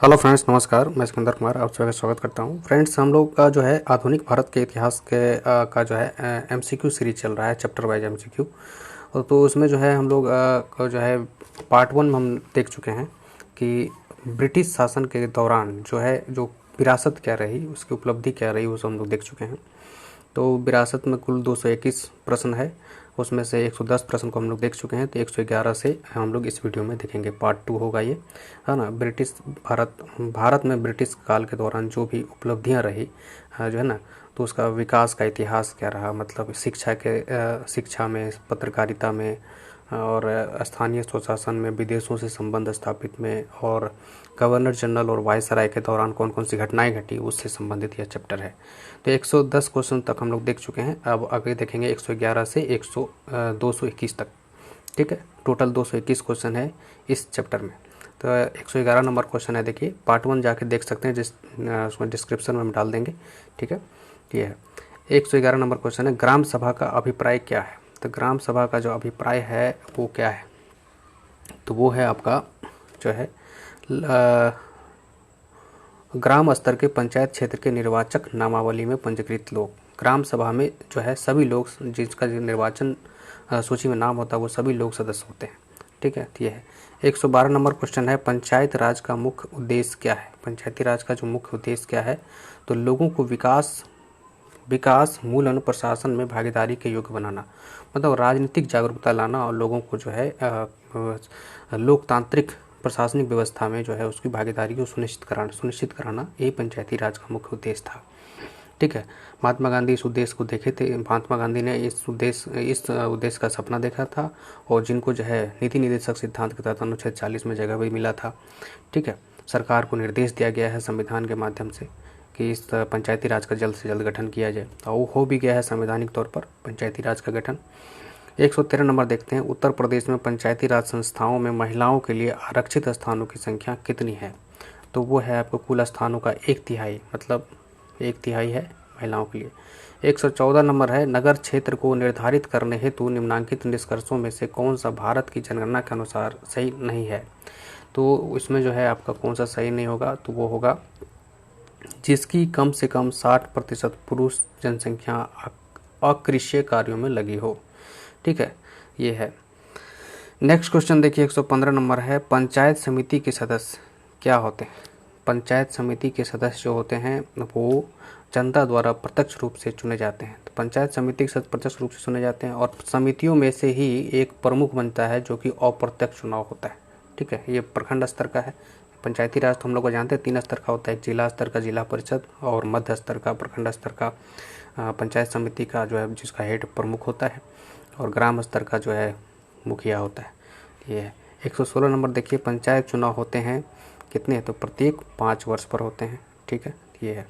Hello friends, नमस्कार। मैं सिकंदर कुमार आप सभी का स्वागत करता हूं। फ्रेंड्स, हम लोग का जो है आधुनिक भारत के इतिहास के का जो है एमसीक्यू सीरीज चल रहा है, चैप्टर वाइज एमसीक्यू। तो उसमें जो है हम लोग का जो है पार्ट 1 में हम देख चुके हैं कि ब्रिटिश शासन के दौरान जो है जो विरासत क्या रही, उसकी उपलब्धि क्या रही, वो सब हम लोग देख चुके हैं। तो विरासत में कुल 221 प्रश्न है, उसमें से 110 प्रश्न को हम लोग देख चुके हैं। तो 111 से हम लोग इस वीडियो में देखेंगे, पार्ट 2 होगा ये, है ना। भारत में ब्रिटिश काल के दौरान जो भी उपलब्धियां रही, जो है ना, तो उसका विकास का इतिहास क्या रहा, मतलब शिक्षा में, पत्रकारिता में, और स्थानीय स्वशासन में, विदेशों से संबंध स्थापित में, और गवर्नर जनरल और वायसराय के दौरान कौन कौन सी घटनाएं घटी, उससे संबंधित यह चैप्टर है। तो 110 क्वेश्चन तक हम लोग देख चुके हैं। अब आगे देखेंगे 111 से 221 तक। ठीक है, टोटल 221 क्वेश्चन है इस चैप्टर में। तो 111 नंबर क्वेश्चन है, देखिए पार्ट 1 जाके देख सकते हैं, उसमें डिस्क्रिप्शन में हम डाल देंगे। ठीक है, ये है 111 नंबर क्वेश्चन है, ग्राम सभा का अभिप्राय क्या है। तो ग्राम सभा का जो अभिप्राय है वो क्या है, तो वो है आपका जो है ग्राम स्तर के पंचायत क्षेत्र के निर्वाचक नामावली में पंजीकृत लोग। ग्राम सभा में जो है सभी लोग जिसका निर्वाचन सूची में नाम होता है वो सभी लोग सदस्य होते हैं। ठीक है, तो ये है 112 नंबर क्वेश्चन है, पंचायत राज का मुख्य उद्देश्य क्या है। पंचायती राज का जो मुख्य उद्देश्य क्या है, तो लोगों को विकास मूल अनुप्रशासन में भागीदारी के योग्य बनाना, मतलब राजनीतिक जागरूकता लाना और लोगों को जो है लोकतांत्रिक प्रशासनिक व्यवस्था में जो है उसकी भागीदारी को सुनिश्चित कराना, ये पंचायती राज का मुख्य उद्देश्य था। ठीक है, महात्मा गांधी इस उद्देश्य को देखे थे। महात्मा गांधी ने इस उद्देश्य का सपना देखा था, और जिनको जो है नीति निदेशक सिद्धांत के तहत अनुच्छेद 40 में जगह भी मिला था। ठीक है, सरकार को निर्देश दिया गया है संविधान के माध्यम से कि इस पंचायती राज का जल्द से जल्द गठन किया जाए, और वो हो भी गया है संवैधानिक तौर पर पंचायती राज का गठन। 113 नंबर देखते हैं, उत्तर प्रदेश में पंचायती राज संस्थाओं में महिलाओं के लिए आरक्षित स्थानों की संख्या कितनी है। तो वो है आपको कुल स्थानों का 1/3, मतलब 1/3 है महिलाओं के लिए। 114 नंबर है, नगर क्षेत्र को निर्धारित करने हेतु निम्नलिखित निष्कर्षों में से कौन सा भारत की जनगणना के अनुसार सही नहीं है। तो इसमें जो है आपका कौन सा सही नहीं होगा, तो वो होगा जिसकी कम से कम 60% पुरुष जनसंख्या अकृषि कार्यों में लगी हो। ठीक है, ये है। नेक्स्ट क्वेश्चन देखिए 115 नंबर है, पंचायत समिति के सदस्य क्या होते हैं। पंचायत समिति के सदस्य जो होते हैं वो जनता द्वारा प्रत्यक्ष रूप से चुने जाते हैं। तो पंचायत समिति के सदस्य प्रत्यक्ष रूप से चुने जाते हैं, और समितियों में से ही एक प्रमुख बनता है जो कि अप्रत्यक्ष चुनाव होता है। ठीक है, ये प्रखंड स्तर का है। पंचायती राज तो हम लोग को जानते हैं 3 स्तर का होता है, एक जिला स्तर का जिला परिषद, और मध्य स्तर का प्रखंड स्तर का पंचायत समिति का जो है जिसका हेड प्रमुख होता है, और ग्राम स्तर का जो है मुखिया होता है। ये है 116 नंबर देखिए, पंचायत चुनाव होते हैं कितने, तो प्रत्येक 5 वर्ष पर होते हैं। ठीक है, ये है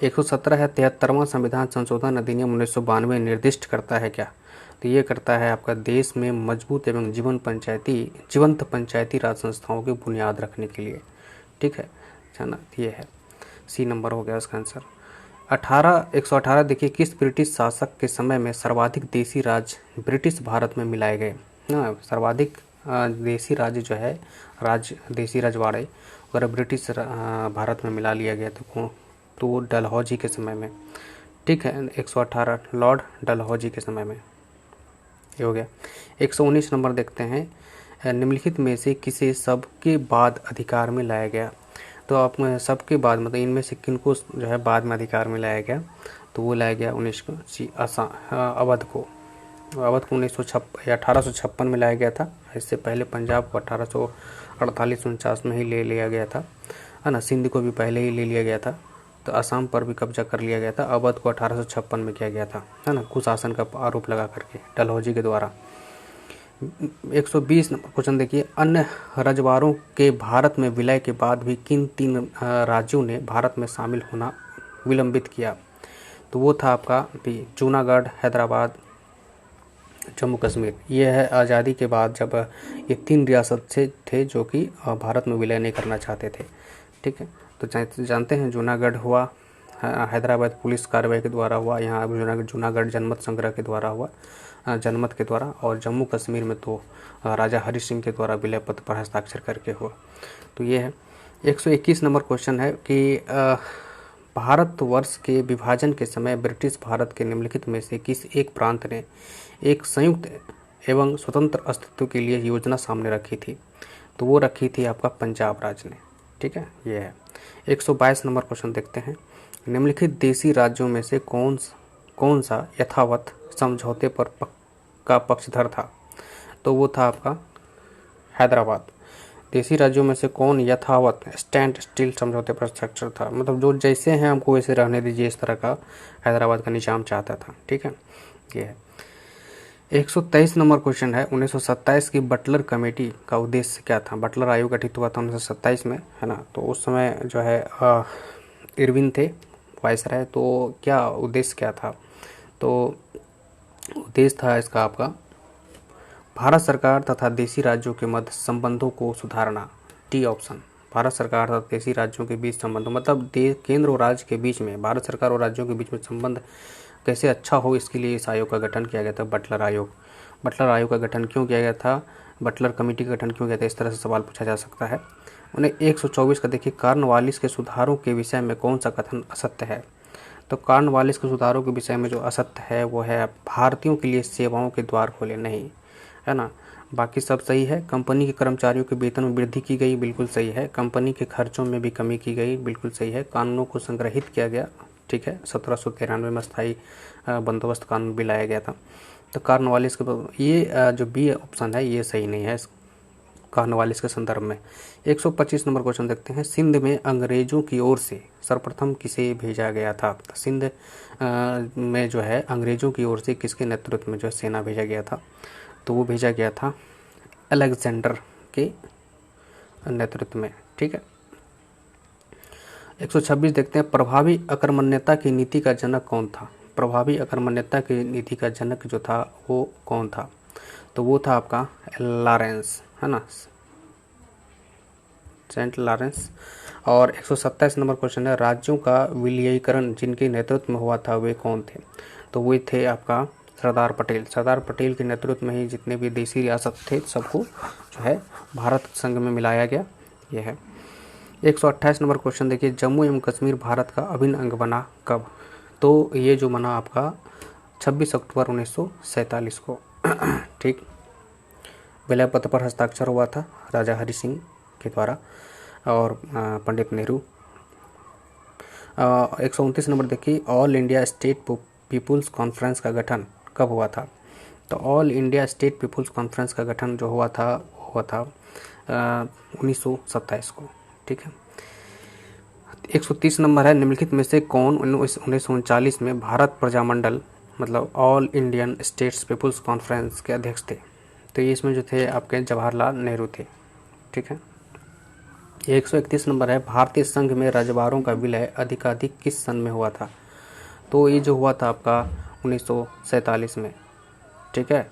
117 है, 73वां संविधान संशोधन अधिनियम 1992 निर्दिष्ट करता है क्या। तो ये करता है आपका देश में मजबूत एवं जीवंत पंचायती राज संस्थाओं की बुनियाद रखने के लिए। ठीक है ना, ये है सी नंबर हो गया इसका आंसर। 118 देखिए, किस ब्रिटिश शासक के समय में सर्वाधिक देसी राज्य ब्रिटिश भारत में मिलाए गए। ना, सर्वाधिक देसी राज्य जो है देसी रजवाड़े अगर ब्रिटिश भारत में मिला लिया गया तो वो डलहौजी के समय में। ठीक है, 118 लॉर्ड डलहौजी के समय में ये हो गया। 119 नंबर देखते हैं, निम्नलिखित में से किसे सबके बाद अधिकार में लाया गया। तो आप सबके बाद मतलब इनमें से किनको जो है बाद में अधिकार में लाया गया, तो वो लाया गया अवध को 1856 में लाया गया था। इससे पहले पंजाब को 1848-49 में ही ले लिया गया था, है ना। सिंध को भी पहले ही ले लिया गया था, तो असम पर भी कब्जा कर लिया गया था। अवध को 1856 में किया गया था, है ना, कुशासन का आरोप लगा करके डलहौजी के द्वारा। 120 नंबर क्वेश्चन देखिए, अन्य रजवाड़ों के भारत में विलय के बाद भी किन 3 राज्यों ने भारत में शामिल होना विलंबित किया। तो वो था आपका जूनागढ़, हैदराबाद, जम्मू कश्मीर। ये है आज़ादी के बाद जब ये 3 रियासत से थे जो कि भारत में विलय नहीं करना चाहते थे। ठीक है, तो जानते हैं जूनागढ़ हुआ, हैदराबाद पुलिस कार्रवाई के द्वारा हुआ, यहाँ जूनागढ़ जनमत संग्रह के द्वारा हुआ, जनमत के द्वारा, और जम्मू कश्मीर में तो राजा हरि सिंह के द्वारा विलय पत्र पर हस्ताक्षर करके हुआ। तो ये है। 121 नंबर क्वेश्चन है कि भारतवर्ष के विभाजन के समय ब्रिटिश भारत के निम्नलिखित में से किस एक प्रांत ने एक संयुक्त एवं स्वतंत्र अस्तित्व के लिए योजना सामने रखी थी? तो वो रखी थी आपका पंजाब राज्य ने। ठीक है, ये है। 122 नंबर क्वेश्चन देखते हैं। निम्नलिखित देशी राज्यों में से कौन सा यथावत समझौते पर का पक्षधर था? तो वो था आपका हैदराबाद। देशी राज्यों में से कौन यथावत स्टैंड स्टिल समझौते पर हस्ताक्षर था? मतलब जो जैसे हैं हमको वैसे रहने दीजिए, इस तरह का हैदराबाद का निजाम चाहता था। ठीक है, ये है। 123 नंबर क्वेश्चन है। 1927 की बटलर कमेटी का उद्देश्य क्या था? बटलर आयोग गठित हुआ था 1927 में, है ना। तो उस समय जो है इरविन थे वायसराय। तो क्या उद्देश्य क्या था? तो उद्देश्य था इसका आपका भारत सरकार तथा देशी राज्यों के मध्य संबंधों को सुधारना। T option. भारत सरकार तथा देशी राज्यों के बीच संबंधों, मतलब केंद्र और राज्य के बीच में, भारत सरकार और राज्यों के बीच में संबंध कैसे अच्छा हो, इसके लिए इस आयोग का गठन किया गया था, बटलर आयोग। बटलर आयोग का गठन क्यों किया गया था? बटलर कमेटी का गठन क्यों किया था? इस तरह से सवाल पूछा जा सकता है। उन्हें 124 का देखिए, कॉर्नवालिस के सुधारों के विषय में कौन सा कथन असत्य है? तो कॉर्नवालिस के सुधारों के विषय में जो असत्य है वो है भारतीयों के लिए सेवाओं के द्वार खोले नहीं, है ना। बाकी सब सही है। कंपनी के कर्मचारियों के वेतन में वृद्धि की गई, बिल्कुल सही है। कंपनी के खर्चों में भी कमी की गई, बिल्कुल सही है। कानूनों को संग्रहित किया गया, ठीक है। 1793 में स्थायी बंदोबस्त कानून भी लाया गया था। तो कॉर्नवालिस के ये जो बी ऑप्शन है ये सही नहीं है कॉर्नवालिस के संदर्भ में। 125 नंबर क्वेश्चन देखते हैं। सिंध में अंग्रेजों की ओर से सर्वप्रथम किसे भेजा गया था? सिंध में जो है अंग्रेजों की ओर से किसके नेतृत्व में जो है सेना भेजा गया था? तो वो भेजा गया था अलेक्जेंडर के नेतृत्व में। ठीक है। 126 देखते हैं। प्रभावी अकर्मण्यता की नीति का जनक कौन था? प्रभावी अकर्मण्यता की नीति का जनक जो था वो कौन था? तो वो था आपका लॉरेंस, है ना, सेंट लॉरेंस। और 127 नंबर क्वेश्चन है। राज्यों का विलयीकरण जिनके नेतृत्व में हुआ था वे कौन थे? तो वे थे आपका सरदार पटेल। सरदार पटेल के नेतृत्व में ही जितने भी देशी रियासत थे सबको जो है भारत संघ में मिलाया गया। यह है। 128 नंबर क्वेश्चन देखिए। जम्मू एवं कश्मीर भारत का अभिन्न अंग बना कब? तो ये जो बना आपका 26 अक्टूबर 1947 को। ठीक। विलय पत्र पर हस्ताक्षर हुआ था राजा हरि सिंह के द्वारा और पंडित नेहरू। 129 नंबर देखिए। All India state peoples conference का गठन कब हुआ था? तो all India state peoples conference का गठन जो हुआ था 1927 को। ठीक है। 130 नंबर है। निम्नलिखित में से कौन 1939 में भारत प्रजामंडल मतलब all Indian states peoples conference के अध्यक्ष थे? तो ये इसमें जो थे आपके जवाहरलाल नेहरू थे। ठीक है। 131 नंबर है। भारतीय संघ में रजवाड़ों का विलय अधिकाधिक किस सन में हुआ था? तो ये जो हुआ था आपका 1947 में। ठीक है,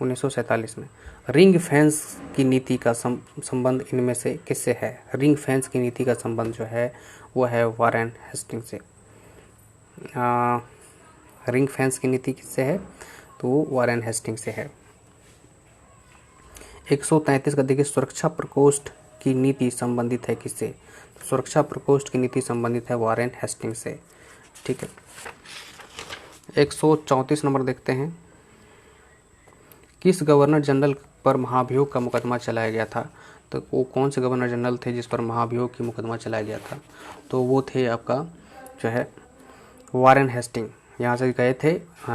1947 में। रिंग फेंस की नीति का संबंध इनमें से किससे है? रिंग फेंस की नीति का संबंध जो है वो है वारेन हेस्टिंग से। रिंग फेंस की नीति किससे है? तो वो वारेन हेस्टिंग से है। 133 का देखिए। सुरक्षा प्रकोष्ठ की नीति संबंधित है किससे? सुरक्षा प्रकोष्ठ की नीति संबंधित है वारेन हेस्टिंग से। ठीक है। 134 नंबर देखते हैं। किस गवर्नर जनरल पर महाभियोग का मुकदमा चलाया गया था? तो वो कौन से गवर्नर जनरल थे जिस पर महाभियोग की मुकदमा चलाया गया था? तो वो थे आपका जो है वारेन हेस्टिंग। यहाँ से गए थे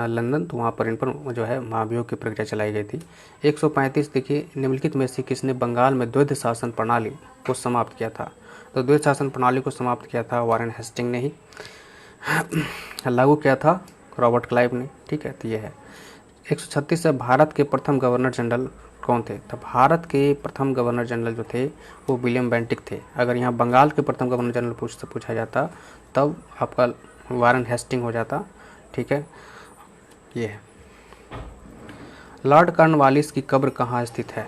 लंदन, तो वहाँ पर इन पर जो है महाभियोग की प्रक्रिया चलाई गई थी। 135 देखिए। निम्नलिखित में से किसने बंगाल में द्वैध शासन प्रणाली को समाप्त किया था? तो द्वैध शासन प्रणाली को समाप्त किया था वारेन हेस्टिंग ने ही। लागू किया था रॉबर्ट क्लाइव ने। ठीक है, तो ये है। 136 से भारत के प्रथम गवर्नर जनरल कौन थे? तो भारत के प्रथम गवर्नर जनरल जो थे वो विलियम बेंटिक थे। अगर यहाँ बंगाल के प्रथम गवर्नर जनरल पूछा जाता तब आपका वारेन हेस्टिंग हो जाता। ठीक है, ये है। लॉर्ड कॉर्नवालिस की कब्र कहाँ स्थित है?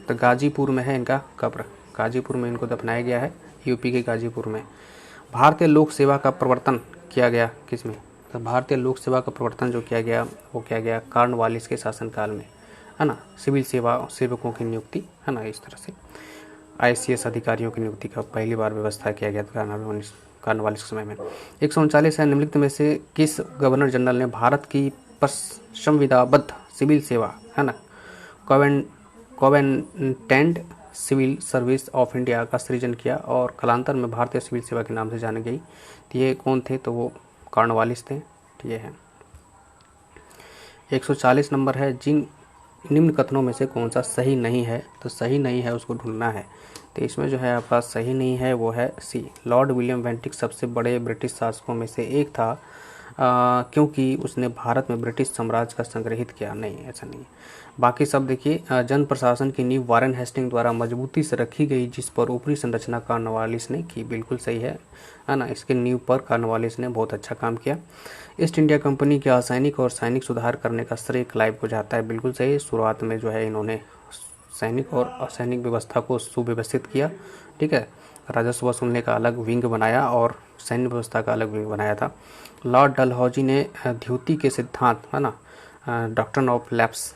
तो गाजीपुर में है इनका कब्र। गाजीपुर में इनको दफनाया गया है, यूपी के गाजीपुर में। भारतीय लोक सेवा का प्रवर्तन किया गया किसमें, तो भारतीय लोक सेवा का प्रवर्तन जो किया गया वो किया गया कॉर्नवालिस के शासनकाल में, है ना। सिविल सेवा सेवकों की नियुक्ति, है ना, इस तरह से ICS अधिकारियों की नियुक्ति का पहली बार व्यवस्था किया गया था कॉर्नवालिस के समय में। 139 है, निम्नलिखित में से किस गवर्नर जनरल ने भारत की संविदाबद्ध सिविल सेवा, है ना, कॉवेंटेंट सिविल सर्विस ऑफ इंडिया का सृजन किया और कालांतर में भारतीय सिविल सेवा के नाम से जानी गई। तो ये कौन थे, तो वो कॉर्नवालिस थे। ये है 140 नंबर है, जिन निम्न कथनों में से कौन सा सही नहीं है, तो सही नहीं है उसको ढूंढना है। तो इसमें जो है आपका सही नहीं है वो है सी, लॉर्ड विलियम बेंटिक सबसे बड़े ब्रिटिश शासकों में से एक था क्योंकि उसने भारत में ब्रिटिश साम्राज्य का संग्रहित किया। नहीं, ऐसा नहीं है। बाकी सब देखिए, जन प्रशासन की नींव वारेन हेस्टिंग द्वारा मजबूती से रखी गई जिस पर ऊपरी संरचना कॉर्नवालिस ने की। बिल्कुल सही है ना, इसके नींव पर कॉर्नवालिस ने बहुत अच्छा काम किया। ईस्ट इंडिया कंपनी के रासायनिक और सैनिक सुधार करने का श्रेय क्लाइव को जाता है। बिल्कुल सही, शुरुआत में जो है इन्होंने सैनिक और असैनिक व्यवस्था को सुव्यवस्थित किया, ठीक है। राजस्व वसूलने का अलग विंग बनाया और सैन्य व्यवस्था का अलग विंग बनाया था। लॉर्ड डलहौजी ने द्युति के सिद्धांत, है ना, डॉक्ट्रिन ऑफ लैप्स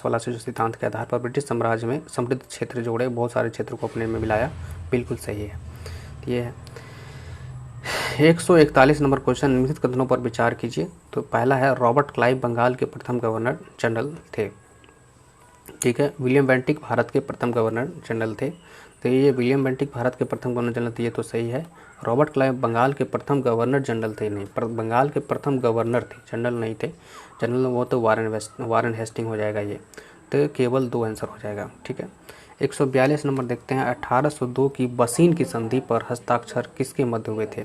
वाला जो सिद्धांत के आधार पर ब्रिटिश साम्राज्य में समृद्ध क्षेत्र जोड़े, बहुत सारे क्षेत्रों को अपने में मिलाया। बिल्कुल सही है। ये है 141 नंबर क्वेश्चन, निम्नलिखित कथनों पर विचार कीजिए। तो पहला है, रॉबर्ट क्लाइव बंगाल के प्रथम गवर्नर जनरल थे, ठीक है। विलियम बेंटिक भारत के प्रथम गवर्नर जनरल थे। तो ये विलियम बेंटिक भारत के प्रथम गवर्नर जनरल थे, ये तो सही है। रॉबर्ट क्लाइव बंगाल के प्रथम गवर्नर जनरल थे, नहीं, बंगाल के प्रथम गवर्नर थे, जनरल नहीं थे। जनरल वो तो वारेन हेस्टिंग हो जाएगा ये, तो केवल 2 आंसर हो जाएगा, ठीक है। 142 नंबर देखते हैं, 1802 की बसीन की संधि पर हस्ताक्षर किसके मध्य हुए थे।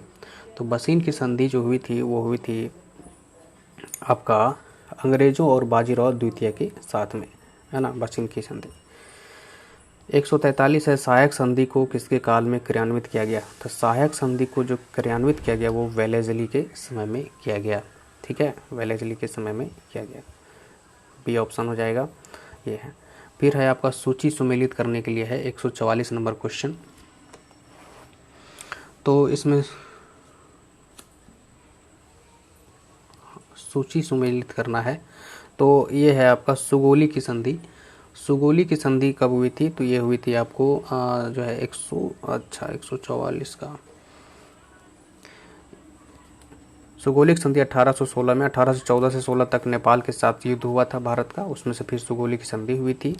तो बसीन की संधि जो हुई थी वो हुई थी आपका अंग्रेजों और बाजीराव द्वितीय के साथ में, है ना, बसीन की संधि। 143 है, सहायक संधि को किसके काल में क्रियान्वित किया गया। तो सहायक संधि को जो क्रियान्वित किया गया वो वेलेस्ली के समय में किया गया, ठीक है, वेलेस्ली के समय में किया गया। बी ऑप्शन हो जाएगा, ये है। फिर है आपका सूची सुमेलित करने के लिए है 144 नंबर क्वेश्चन। तो इसमें सूची सुमेलित करना है, तो ये है आपका सुगोली की संधि। सुगोली की संधि कब हुई थी, तो ये हुई थी आपको जो है 144 का सुगोली की संधि 1816 में। 1814 से 16 तक नेपाल के साथ युद्ध हुआ था भारत का, उसमें से फिर सुगोली की संधि हुई थी।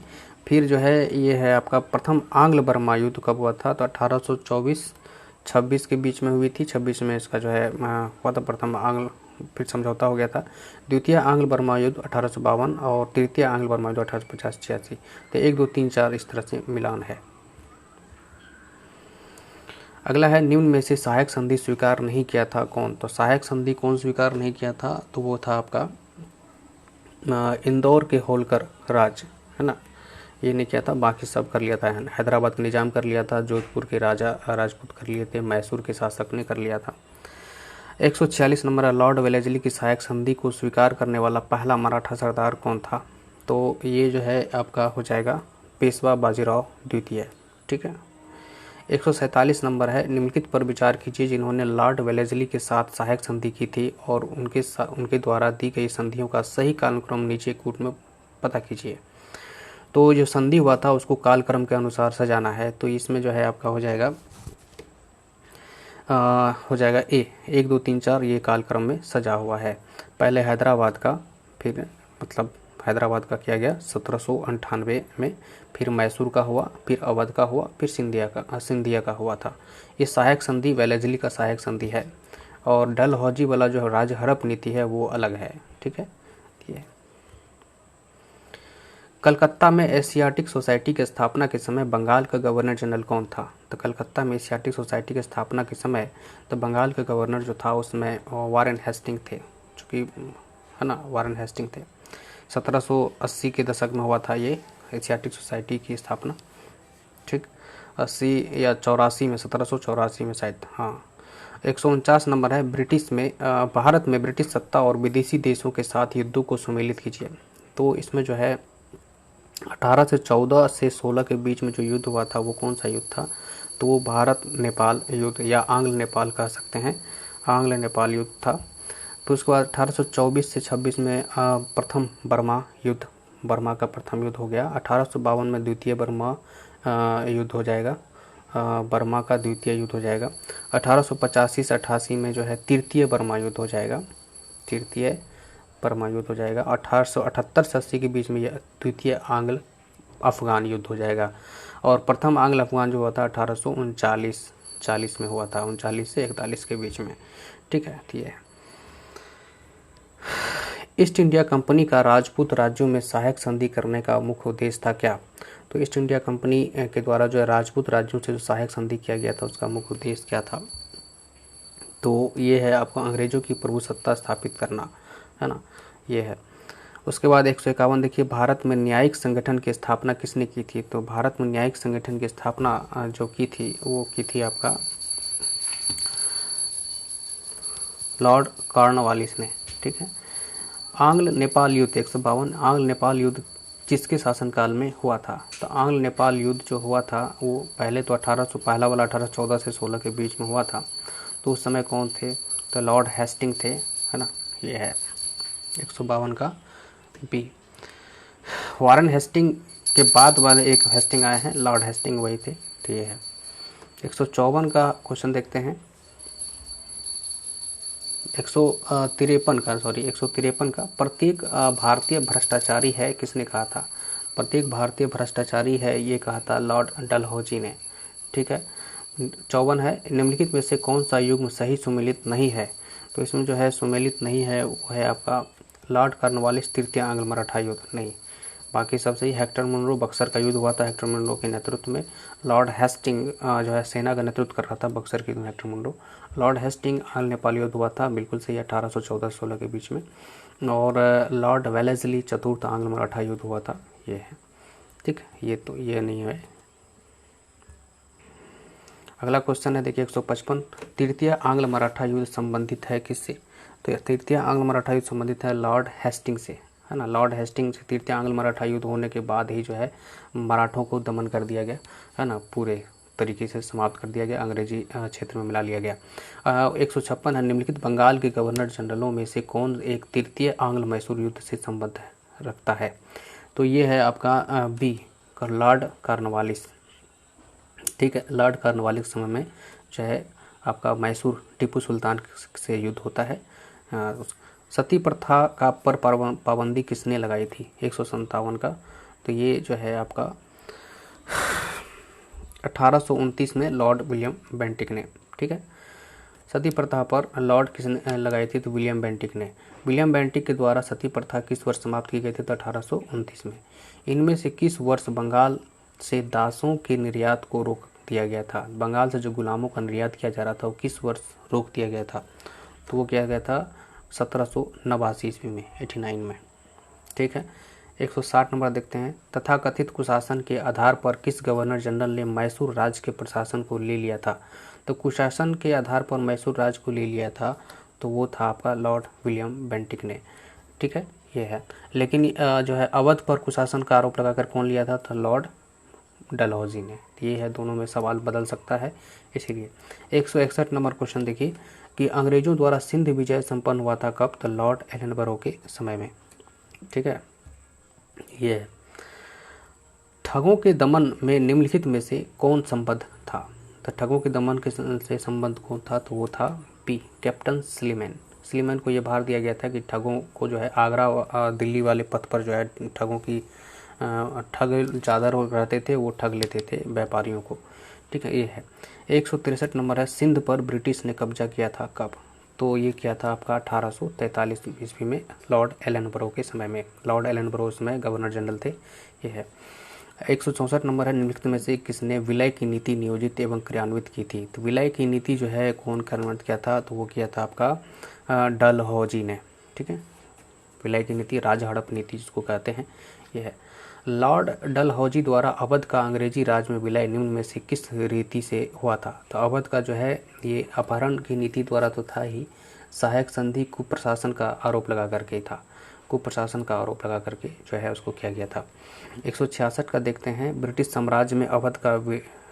फिर जो है ये है आपका प्रथम आंग्ल बर्मा युद्ध कब हुआ था, तो 1824-26 के बीच में हुई थी। 26 में इसका जो है हुआ था प्रथम आंग्ल, फिर समझौता हो गया था। द्वितीय आंग्ल बर्मा युद्ध 1852 और तृतीय आंग्ल बर्मा युद्ध 1850-86। तो 1, 2, 3, 4 इस तरह से मिलान है। अगला है, निम्न में से सहायक संधि स्वीकार नहीं किया था कौन। तो सहायक संधि कौन स्वीकार नहीं किया था, तो वो था आपका इंदौर के होलकर राज, है ना, ये नहीं किया था। बाकी सब कर लिया था। हैदराबाद का निजाम कर लिया था, जोधपुर के राजा राजपूत कर लिए थे, मैसूर के शासक ने कर लिया था। 146 नंबर है, लॉर्ड वेलेस्ली की सहायक संधि को स्वीकार करने वाला पहला मराठा सरदार कौन था। तो ये जो है आपका हो जाएगा पेशवा बाजीराव द्वितीय, ठीक है। 147 नंबर है, निम्नलिखित पर विचार कीजिए जिन्होंने लॉर्ड वेलेस्ली के साथ सहायक संधि की थी और उनके द्वारा दी गई संधियों का सही कालक्रम नीचे कूट में पता कीजिए। तो जो संधि हुआ था उसको कालक्रम के अनुसार सजाना है। तो इसमें जो है आपका हो जाएगा ए, 1, 2, 3, 4 ये कालक्रम में सजा हुआ है। पहले हैदराबाद का, फिर मतलब हैदराबाद का किया गया 1798 में, फिर मैसूर का हुआ, फिर अवध का हुआ, फिर सिंधिया का हुआ था। ये सहायक संधि वेलेस्ली का सहायक संधि है और डलहौजी वाला जो राजहरप नीति है वो अलग है, ठीक है। ये कलकत्ता में एशियाटिक सोसाइटी की स्थापना के समय बंगाल का गवर्नर जनरल कौन था। तो कलकत्ता में एशियाटिक सोसाइटी की स्थापना के समय तो बंगाल का गवर्नर जो था उसमें वारेन हेस्टिंग थे, चूँकि, है ना, वारेन हेस्टिंग थे। 1780 के दशक में हुआ था ये एशियाटिक सोसाइटी की स्थापना, ठीक, 80 या 84 में, 1784 में शायद, हाँ। 149 नंबर है, भारत में ब्रिटिश सत्ता और विदेशी देशों के साथ युद्धों को सुमेलित कीजिए। तो इसमें जो है 1814 से 16 के बीच में जो युद्ध हुआ था वो कौन सा युद्ध था, तो वो भारत नेपाल युद्ध या आंग्ल नेपाल कह सकते हैं। आंग्ल नेपाल युद्ध था। फिर उसके बाद 1824 से 26 में प्रथम बर्मा युद्ध, बर्मा का प्रथम युद्ध हो गया। 1852 में द्वितीय बर्मा युद्ध हो जाएगा, बर्मा का द्वितीय युद्ध हो जाएगा। 1885 से 88 में जो है तृतीय बर्मा युद्ध हो जाएगा, तृतीय बर्मा युद्ध हो जाएगा। 1878 से 80 के बीच में यह द्वितीय आंग्ल अफगान युद्ध हो जाएगा। और प्रथम आंग्ल अफगान जो हुआ था 1839 में हुआ था, 39 से 41 के बीच में। ठीक है, ये ईस्ट इंडिया कंपनी का राजपूत राज्यों में सहायक संधि करने का मुख्य उद्देश्य था क्या? तो ईस्ट इंडिया कंपनी के द्वारा जो है राजपूत राज्यों से जो सहायक संधि किया गया था उसका मुख्य उद्देश्य क्या था? तो ये है आपको अंग्रेजों की प्रभुसत्ता स्थापित करना, है ना, ये है। उसके बाद 151 देखिए, भारत में न्यायिक संगठन की स्थापना किसने की थी? तो भारत में न्यायिक संगठन की स्थापना जो की थी वो की थी आपका लॉर्ड कॉर्नवालिस ने। ठीक है। आंग्ल नेपाल युद्ध 152, आंग्ल नेपाल युद्ध किसके शासनकाल में हुआ था? तो आंग्ल नेपाल युद्ध जो हुआ था वो पहले तो 1800 पहला वाला 1814 से 16 के बीच में हुआ था। तो उस समय कौन थे? तो लॉर्ड हेस्टिंग थे, है ना, ये है 152 का बी। वारन हेस्टिंग के बाद वाले एक हेस्टिंग आए हैं, लॉर्ड हेस्टिंग वही थे, तो ये है। 154 का क्वेश्चन देखते हैं, 153 का प्रत्येक भारतीय भ्रष्टाचारी है किसने कहा था? प्रत्येक भारतीय भ्रष्टाचारी है ये कहा था लॉर्ड डलहौजी ने। ठीक है। 54 है, निम्नलिखित में से कौन सा युग्म सही सुमेलित नहीं है? तो इसमें जो है सुमेलित नहीं है वो है आपका लॉर्ड कॉर्नवालिस तृतीय आंग्ल मराठा युद्ध, नहीं, बाकी सब सही। हेक्टर मुनरो, बक्सर का युद्ध हुआ था हेक्टर मुनरो के नेतृत्व में। लॉर्ड हेस्टिंग जो है सेना का नेतृत्व कर रहा था बक्सर की हेक्टर मुनरो। लॉर्ड हेस्टिंग आंग्ल नेपाल युद्ध हुआ था, बिल्कुल सही, 1814-16 के बीच में। और लॉर्ड वेलेस्ली चतुर्थ आंग्ल मराठा युद्ध हुआ था, ये है। ठीक, ये तो ये नहीं है। अगला क्वेश्चन है देखिए 155, तृतीय आंग्ल मराठा युद्ध संबंधित है किससे? तो तृतीय आंग्ल मराठा युद्ध संबंधित है लॉर्ड हेस्टिंग से, है ना। लॉर्ड हेस्टिंग से तृतीय आंग्ल मराठा युद्ध होने के बाद ही जो है मराठों को दमन कर दिया गया, है ना, पूरे तरीके से समाप्त कर दिया गया, अंग्रेजी क्षेत्र में मिला लिया गया। 156 है, निम्नलिखित बंगाल के गवर्नर जनरलों में से कौन एक तृतीय आंग्ल मैसूर युद्ध से संबंध रखता है? तो ये है आपका बी, लॉर्ड कॉर्नवालिस। ठीक है, लॉर्ड कॉर्नवालिस के समय में जो है आपका मैसूर टीपू सुल्तान से युद्ध होता है। सती प्रथा का पर पाबंदी किसने लगाई थी? 157 का, तो ये जो है आपका 1829 में लॉर्ड विलियम बेंटिक ने। ठीक है, सती प्रथा पर लॉर्ड किसने लगाई थी? तो विलियम बेंटिक ने। विलियम बेंटिक के द्वारा सती प्रथा किस वर्ष समाप्त की गई थी? तो 1829 में। इनमें से किस वर्ष बंगाल से दासों के निर्यात को रोक दिया गया था? बंगाल से जो गुलामों का निर्यात किया जा रहा था वो किस वर्ष रोक दिया गया था? तो वो किया गया था 1789 ईस्वी में, 89 में। ठीक है। 160 नंबर देखते हैं, तथाकथित कुशासन के आधार पर किस गवर्नर जनरल ने मैसूर राज्य के प्रशासन को ले लिया था? तो कुशासन के आधार पर मैसूर राज्य को ले लिया था तो वो था आपका लॉर्ड विलियम बेंटिक ने। ठीक है, ये है। लेकिन जो है अवध पर कुशासन का आरोप लगाकर कौन लिया था? तो लॉर्ड डलहौजी ने। ये है, दोनों में सवाल बदल सकता है इसीलिए। 161 नंबर क्वेश्चन देखिए कि अंग्रेजों द्वारा सिंध विजय संपन्न हुआ था कब? तो लॉर्ड एलनबरो के समय में। ठीक है, ये है। ठगों के दमन में निम्नलिखित में से कौन संबद्ध था? तो ठगों के दमन के से संबंध कौन था? तो वो था बी, कैप्टन स्लीमैन। स्लीमैन को ये भार दिया गया था कि ठगों को जो है आगरा दिल्ली वाले पथ पर जो है ठगों की ठग ज़्यादा रहते थे, वो ठग लेते थे व्यापारियों को। ठीक है, ये है। 163 नंबर है, सिंध पर ब्रिटिश ने कब्जा किया था कब? तो ये किया था आपका 1843 ईस्वी में, लॉर्ड एलनबरो के समय में। लॉर्ड एलनबरो उस समय गवर्नर जनरल थे, ये है। 164 नंबर है, निम्नलिखित में से किसने विलय की नीति नियोजित एवं क्रियान्वित की थी? तो विलय की नीति जो है कौन क्रियान्वित किया था? तो वो किया था आपका डलहौजी ने। ठीक है, विलय की नीति, राज हड़प नीति जिसको कहते हैं, यह है। लॉर्ड डलहौजी द्वारा अवध का अंग्रेजी राज में विलय निम्न में से किस रीति से हुआ था? तो अवध का जो है ये अपहरण की नीति द्वारा तो था ही, सहायक संधि कुप्रशासन का आरोप लगा करके था, कुप्रशासन का आरोप लगा करके जो है उसको किया गया था। 166 का देखते हैं, ब्रिटिश साम्राज्य में अवध का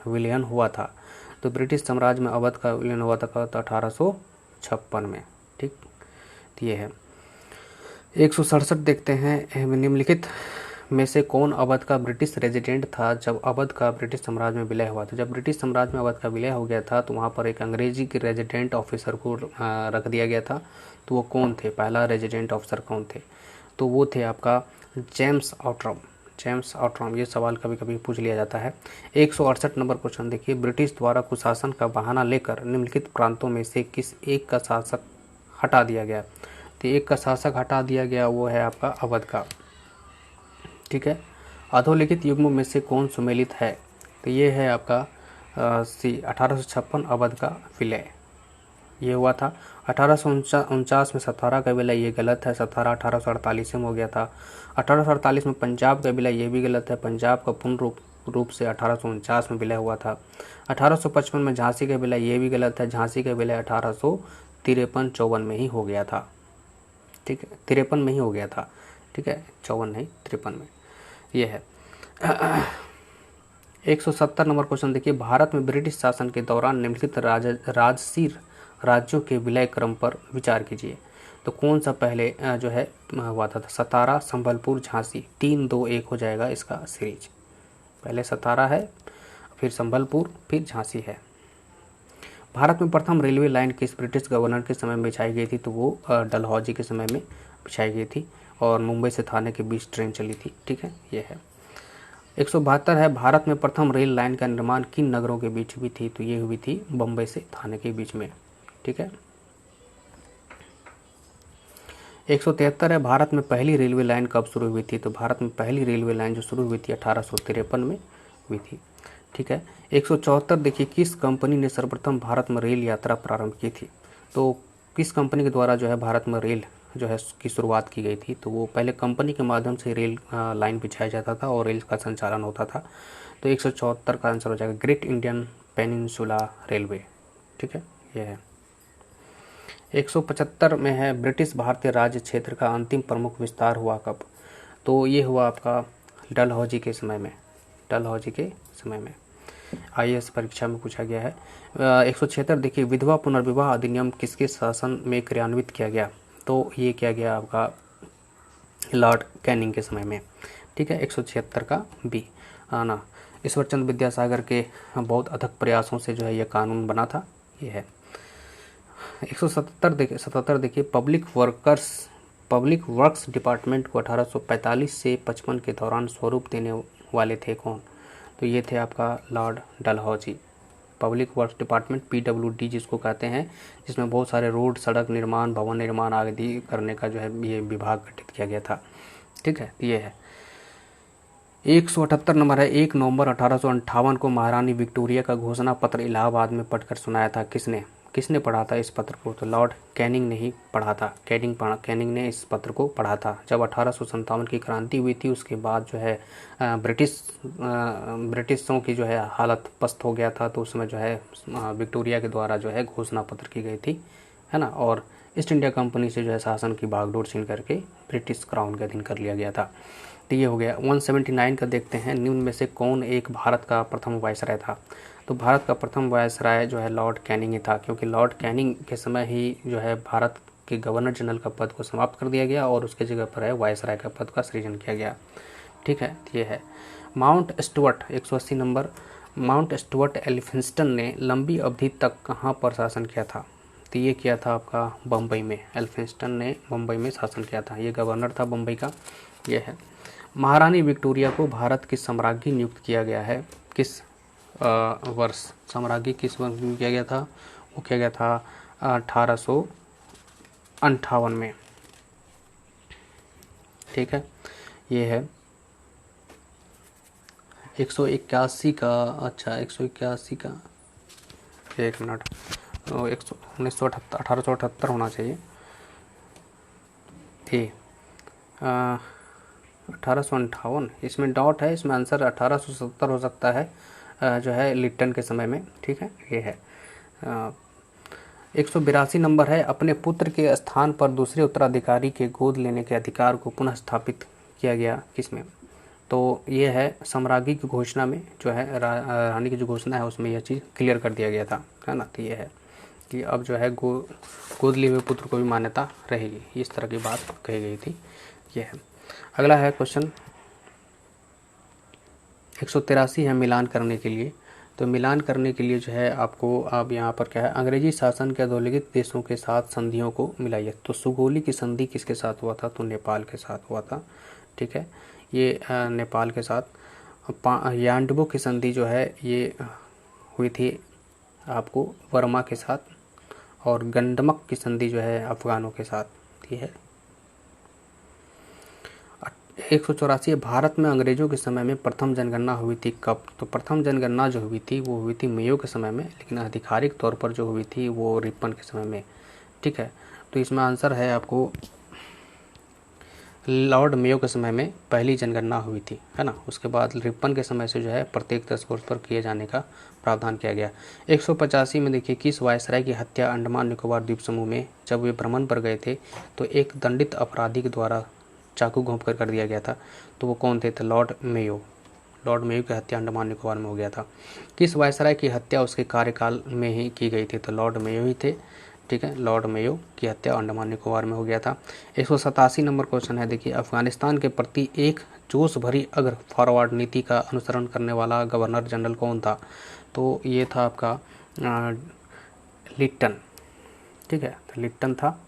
विलयन हुआ था। तो ब्रिटिश साम्राज्य में अवध का विलयन हुआ था 1800 1856 में। ठीक, तो ये है। 167 देखते हैं, निम्नलिखित में से कौन अवध का ब्रिटिश रेजिडेंट था जब अवध का ब्रिटिश साम्राज्य में विलय हुआ था। जब ब्रिटिश साम्राज्य में अवध का विलय हो गया था तो वहाँ पर एक अंग्रेजी के रेजिडेंट ऑफिसर को रख दिया गया था। तो वो कौन थे, पहला रेजिडेंट ऑफिसर कौन थे, तो वो थे आपका जेम्स आउटरम। जेम्स आउटरम, ये सवाल कभी कभी पूछ लिया जाता है। 168 नंबर क्वेश्चन देखिए, ब्रिटिश द्वारा कुशासन का बहाना लेकर निम्नलिखित प्रांतों में से किस एक का शासक हटा दिया गया। तो एक का शासक हटा दिया गया, वो है आपका अवध का। ठीक है, अधोलिखित युग्मों में से कौन सुमेलित है, तो ये है आपका 1856 अवध का विलय ये हुआ था। 1849 में सतारा का विलय, ये गलत है, सतारा 1848 में हो गया था। 1848 में पंजाब का विलय, ये भी गलत है, पंजाब का पूर्ण रूप से 1849 में विलय हुआ था। 1855 में झांसी का विलय, ये भी गलत है, झांसी का विलय 1853-54 में ही हो गया था। ठीक है, 53 में ही हो गया था। ठीक है, 54 नहीं, 53 में ये है। 170 नंबर क्वेश्चन देखिए, भारत में ब्रिटिश शासन के दौरान निम्नलिखित राजसी राज्यों के विलय क्रम पर विचार कीजिए। तो कौन सा पहले जो है हुआ था, सतारा, संबलपुर, झांसी। 3, 2, 1 हो जाएगा इसका सीरीज। पहले सतारा है, फिर संबलपुर, फिर झांसी है। भारत में प्रथम रेलवे लाइन किस ब्रिटिश गवर्नर के समय में बिछाई गई थी, तो वो डलहौजी के समय में बिछाई गई थी और मुंबई से थाने के बीच ट्रेन चली थी। ठीक है, ये है। 172 है, भारत में प्रथम रेल लाइन का निर्माण किन नगरों के बीच हुई थी, तो ये हुई थी बम्बई से थाने के बीच में। ठीक है। 173 है, भारत में पहली रेलवे लाइन कब शुरू हुई थी, तो भारत में पहली रेलवे लाइन जो शुरू हुई थी 1853 में हुई थी। ठीक है। 174 देखिए, किस कंपनी ने सर्वप्रथम भारत में रेल यात्रा प्रारंभ की थी, तो किस कंपनी के द्वारा जो है भारत में रेल जो है की शुरुआत की गई थी, तो वो पहले कंपनी के माध्यम से रेल लाइन बिछाया जाता था और रेल का संचालन होता था। तो 174 का आंसर हो जाएगा ग्रेट इंडियन पेनिनसुला रेलवे। ठीक है, यह है। 175 में है, ब्रिटिश भारतीय राज्य क्षेत्र का अंतिम प्रमुख विस्तार हुआ कब, तो ये हुआ आपका डलहौजी के समय में। डलहौजी के समय में IAS परीक्षा में पूछा गया है। 176 देखिए, विधवा पुनर्विवाह अधिनियम किसके शासन में क्रियान्वित किया गया, तो ये किया गया आपका लॉर्ड कैनिंग के समय में। ठीक है, 176 का बी ना, ईश्वरचंद विद्यासागर के बहुत अथक प्रयासों से जो है यह कानून बना था, ये है। 177 देखिए, पब्लिक वर्क्स डिपार्टमेंट को 1845 से 55 के दौरान स्वरूप देने वाले थे कौन, तो ये थे आपका Lord Dalhousie. Public works department PWD जिसको कहते हैं, जिसमें बहुत सारे रोड, सड़क निर्माण, भवन निर्माण आदि करने का जो है ये विभाग गठित किया गया था। ठीक है, ये है। 178 नंबर है, 1 नवंबर 1858 को महारानी विक्टोरिया का घोषणा पत्र इलाहाबाद में पढ़कर सुनाया था किसने पढ़ा था इस पत्र को, तो लॉर्ड कैनिंग ने ही पढ़ा था। कैनिंग ने इस पत्र को पढ़ा था। जब 1857 की क्रांति हुई थी उसके बाद जो है ब्रिटिशों की जो है हालत पस्त हो गया था, तो उसमें जो है विक्टोरिया के द्वारा जो है घोषणा पत्र की गई थी, है ना, और ईस्ट इंडिया कंपनी से जो है शासन की बागडोर छीन करके ब्रिटिश क्राउन के अधीन कर लिया गया था। तो ये हो गया। 179 का देखते हैं, निम्न में से कौन एक भारत का प्रथम वायसराय था, तो भारत का प्रथम वायसराय जो है लॉर्ड कैनिंग ही था, क्योंकि लॉर्ड कैनिंग के समय ही जो है भारत के गवर्नर जनरल का पद को समाप्त कर दिया गया और उसके जगह पर है वायसराय का पद का सृजन किया गया। ठीक है, ये है। Mount Stuart 180 number, mount Stuart Elphinstone ने लंबी अवधि तक कहाँ पर शासन किया था, तो ये किया था आपका बम्बई में। एल्फिंस्टन ने बम्बई में शासन किया था, ये गवर्नर था बम्बई का, ये है। महारानी विक्टोरिया को भारत की सम्राज्ञी नियुक्त किया गया है किस वर्ष, सम्राज्ञी किस वर्ष में किया गया था, वो किया गया था 1858 में। ठीक है, ये है। 181 का, अच्छा 181 का, एक मिनट, 1878 होना चाहिए, थी 1858, इसमें डॉट है, इसमें आंसर 1870 हो सकता है जो है लिट्टन के समय में। ठीक है, ये है। 182 नंबर है, अपने पुत्र के स्थान पर दूसरे उत्तराधिकारी के गोद लेने के अधिकार को पुनः स्थापित किया गया किसमें, तो ये है सम्राज्ञी की घोषणा में जो है रानी की जो घोषणा है उसमें यह चीज़ क्लियर कर दिया गया था, है ना, तो ये है। कि अब जो है गोद लिए हुए पुत्र को भी मान्यता रहेगी, इस तरह की बात कही गई थी। यह है। अगला है क्वेश्चन 183 है मिलान करने के लिए। तो मिलान करने के लिए जो है आपको अब यहाँ पर क्या है, अंग्रेजी शासन के अधोलिखित देशों के साथ संधियों को मिलाइए। तो सुगोली की संधि किसके साथ हुआ था? तो नेपाल के साथ हुआ था। ठीक है, ये नेपाल के साथ। यांडबो की संधि जो है ये हुई थी आपको वर्मा के साथ, और गंडमक की संधि जो है अफगानों के साथ। ये है 184। भारत में अंग्रेजों के समय में प्रथम जनगणना हुई थी कब? तो प्रथम जनगणना जो हुई थी वो हुई थी मेयो के समय में, लेकिन आधिकारिक तौर पर जो हुई थी वो रिपन के समय में। ठीक है, तो इसमें आंसर है आपको लॉर्ड मेयो के समय में पहली जनगणना हुई थी, है ना। उसके बाद रिपन के समय से जो है प्रत्येक 10 वर्ष पर किए जाने का प्रावधान किया गया। 185 में देखिए, किस वायसराय की हत्या अंडमान निकोबार द्वीप समूह में जब वे भ्रमण पर गए थे तो एक दंडित अपराधी के द्वारा चाकू घोंप कर दिया गया था? तो वो कौन थे? तो लॉर्ड मेयो। लॉर्ड मेयो की हत्या अंडमान निकोबार में हो गया था। किस वायसराय की हत्या उसके कार्यकाल में ही की गई थी? तो लॉर्ड मेयो ही थे। ठीक है, लॉर्ड मेयो की हत्या अंडमान निकोबार में हो गया था। 187 नंबर क्वेश्चन है, देखिए, अफगानिस्तान के प्रति एक जोश भरी अग्र फॉरवर्ड नीति का अनुसरण करने वाला गवर्नर जनरल कौन था? तो ये था आपका लिट्टन। ठीक है, तो लिट्टन था।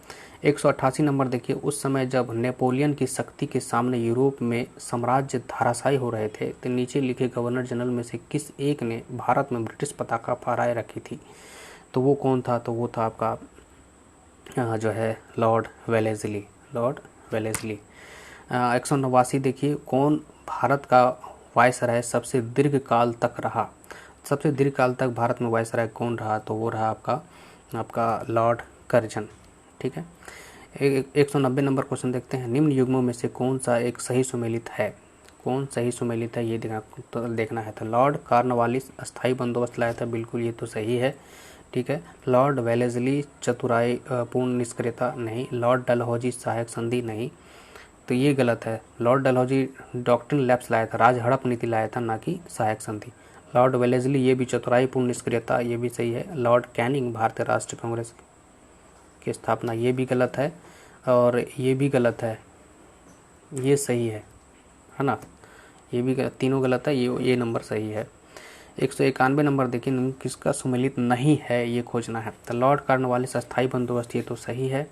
188 नंबर देखिए, उस समय जब नेपोलियन की शक्ति के सामने यूरोप में साम्राज्य धाराशायी हो रहे थे तो नीचे लिखे गवर्नर जनरल में से किस एक ने भारत में ब्रिटिश पताका फहराए रखी थी? तो वो कौन था? तो वो था आपका जो है लॉर्ड वेलेस्ली। Lord Wellesley. 189 देखिए, कौन भारत का वायसराय सबसे दीर्घ काल तक रहा? सबसे दीर्घ काल तक भारत में वायसराय कौन रहा? तो वो रहा आपका लॉर्ड कर्जन। ठीक है, 190 नंबर क्वेश्चन देखते हैं, निम्न युग्मों में से कौन सा एक सही सुमेलित है? कौन सही सुमेलित है ये देखना है। तो लॉर्ड कॉर्नवालिस अस्थायी बंदोबस्त लाया था, बिल्कुल ये तो सही है। ठीक है, लॉर्ड वेलेस्ली चतुराई पूर्ण निष्क्रियता नहीं। लॉर्ड डलहौजी सहायक संधि नहीं, तो ये गलत है। लॉर्ड डलहौजी डॉक्ट्रिन लैप्स लाया था, राज हड़प नीति लाया था, ना कि सहायक संधि। लॉर्ड वेलेस्ली ये भी चतुराई पूर्ण निष्क्रियता, ये भी सही है। लॉर्ड कैनिंग भारतीय राष्ट्रीय कांग्रेस की स्थापना, ये भी गलत है, और ये भी गलत है, ये सही है ना। ये भी तीनों गलत है, ये नंबर सही है। 191 नंबर देखिए, किसका सुमेलित नहीं है ये खोजना है। तो लॉर्ड कॉर्नवालिस अस्थायी बंदोबस्त, ये तो सही है।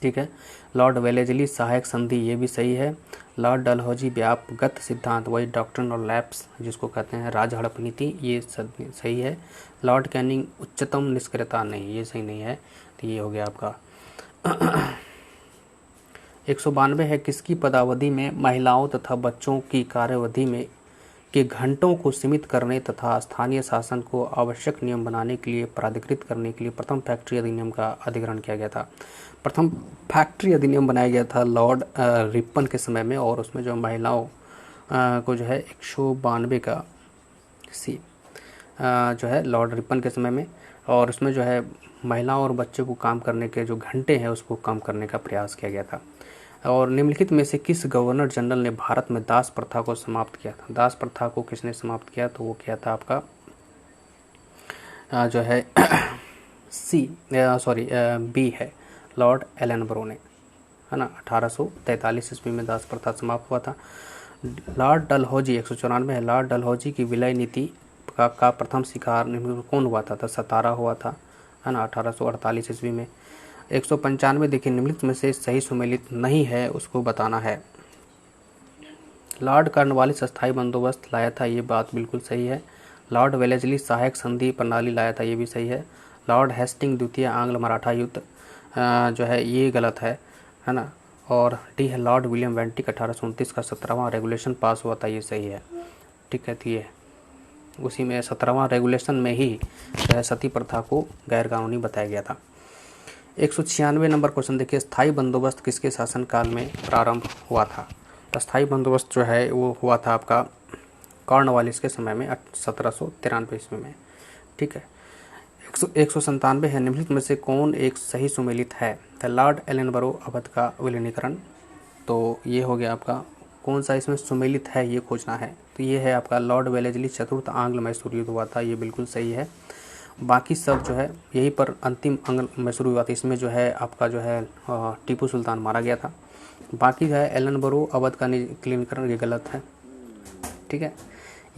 ठीक है, लॉर्ड वेलेस्ली सहायक संधि, ये भी सही है। लॉर्ड डलहौजी व्यापगत सिद्धांत, वही डॉक्ट्रिन और लैप्स जिसको कहते हैं राज हड़प नीति, ये सही है। लॉर्ड कैनिंग उच्चतम निष्क्रियता नहीं, ये सही नहीं है, तो ये हो गया आपका 192 है, किसकी पदावधि में महिलाओं तथा बच्चों की कार्यावधि में के घंटों को सीमित करने तथा स्थानीय शासन को आवश्यक नियम बनाने के लिए प्राधिकृत करने के लिए प्रथम फैक्ट्री अधिनियम का अधिग्रहण किया गया था? प्रथम फैक्ट्री अधिनियम बनाया गया था लॉर्ड रिपन के समय में, और उसमें जो महिलाओं को जो है 192 का सी जो है लॉर्ड रिपन के समय में, और उसमें जो है महिलाओं और बच्चों को काम करने के जो घंटे हैं उसको कम करने का प्रयास किया गया था। और निम्नलिखित में से किस गवर्नर जनरल ने भारत में दास प्रथा को समाप्त किया था? दास प्रथा को किसने समाप्त किया? तो वो किया था आपका जो है बी है, लॉर्ड एलनब्रो ने, है ना। 1843 ईस्वी में दास प्रथा समाप्त हुआ था। लॉर्ड डलहौजी 194 है, लॉर्ड डलहौजी की विलय नीति का प्रथम शिकार कौन हुआ था? तो सतारा हुआ था, है ना, 1848 ईस्वी में। 195 देखिए, निम्नलिखित में से सही सुमेलित नहीं है, उसको बताना है। लॉर्ड कॉर्नवालिस अस्थायी बंदोबस्त लाया था, ये बात बिल्कुल सही है। लॉर्ड वेलेस्ली सहायक संधि प्रणाली लाया था, ये भी सही है। लॉर्ड हेस्टिंग द्वितीय आंग्ल मराठा युद्ध जो है ये गलत है ना। और डी है, लॉर्ड विलियम वेंटिक 1829 का 17वां रेगुलेशन पास हुआ था, ये सही है। ठीक है, तो ये उसी में 17वां रेगुलेशन में ही जो है सती प्रथा को गैर कानूनी बताया गया था। 196 नंबर क्वेश्चन देखिए, स्थायी बंदोबस्त किसके शासनकाल में प्रारंभ हुआ था? तो स्थायी बंदोबस्त जो है वो हुआ था आपका कॉर्नवालिस के समय में 1793 ईस्वी में। ठीक है, 197 है, निम्नलिखित में से कौन एक सही सुमेलित है? द लॉर्ड एलनबरो अवध का विलीनीकरण, तो ये हो गया आपका, कौन सा इसमें सुमेलित है ये खोजना है। तो ये है आपका लॉर्ड वेलेस्ली चतुर्थ आंग्ल मैसूर युद्ध हुआ था, ये बिल्कुल सही है। बाकी सब जो है यहीं पर अंतिम अंग में शुरू हुआ था। इसमें जो है आपका जो है टीपू सुल्तान मारा गया था। बाकी जो है एलनबरो अवध का विलीनीकरण ये गलत है, ठीक है।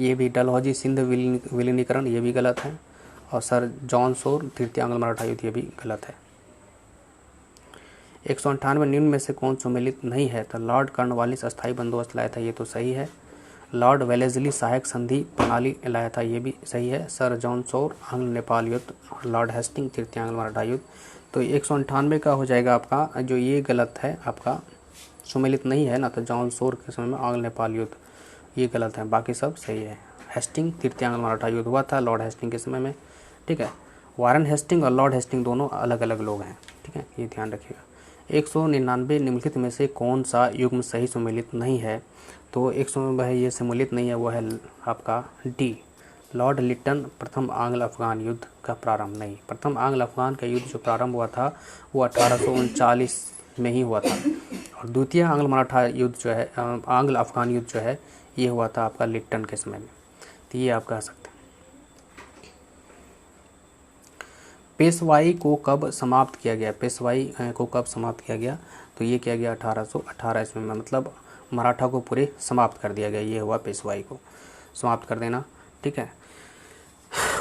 ये भी डलहौजी सिंध विलीनीकरण ये भी गलत है। और सर जॉन शोर तृतीय आंग्ल मराठा युद्ध ये भी गलत है। 198 निम्न में से कौन सम्मिलित नहीं है? तो लॉर्ड कॉर्नवालिस अस्थायी बंदोबस्त लाया था, ये तो सही है। लॉर्ड वेलेस्ली सहायक संधि प्रणाली लाया था, ये भी सही है। सर जॉन शोर आंग्ल नेपाल युद्ध और लॉर्ड हेस्टिंग तृतीय आंग्ल मराठा युद्ध। तो 198 का हो जाएगा आपका, जो ये गलत है आपका, सम्मिलित नहीं है ना, तो जॉन शोर के समय में आंग्ल नेपाल युद्ध ये गलत है, बाकी सब सही है। हेस्टिंग तृतीय आंग्ल मराठा युद्ध हुआ था लॉर्ड हेस्टिंग के समय में, ठीक है। वारन हेस्टिंग और लॉर्ड हेस्टिंग दोनों अलग अलग लोग हैं, ठीक है, ये ध्यान रखिएगा। 199 निम्नलिखित में से कौन सा युग्म सही सम्मिलित नहीं है? तो 100 ये सम्मिलित नहीं है, वो है आपका डी, लॉर्ड लिटन प्रथम आंग्ल अफगान युद्ध का प्रारंभ। नहीं, प्रथम आंग्ल अफगान का युद्ध जो प्रारंभ हुआ था वो 1839 में ही हुआ था। और द्वितीय आंग्ल मराठा युद्ध जो है, आंग्ल अफगान युद्ध जो है, ये हुआ था आपका लिटन के समय में। तो ये आप कह सकते हैं। पेशवाई को कब समाप्त किया गया? पेशवाई को कब समाप्त किया गया? तो ये किया गया 1818 ईस्वी में, मतलब मराठा को पूरे समाप्त कर दिया गया, ये हुआ पेशवाई को समाप्त कर देना, ठीक है।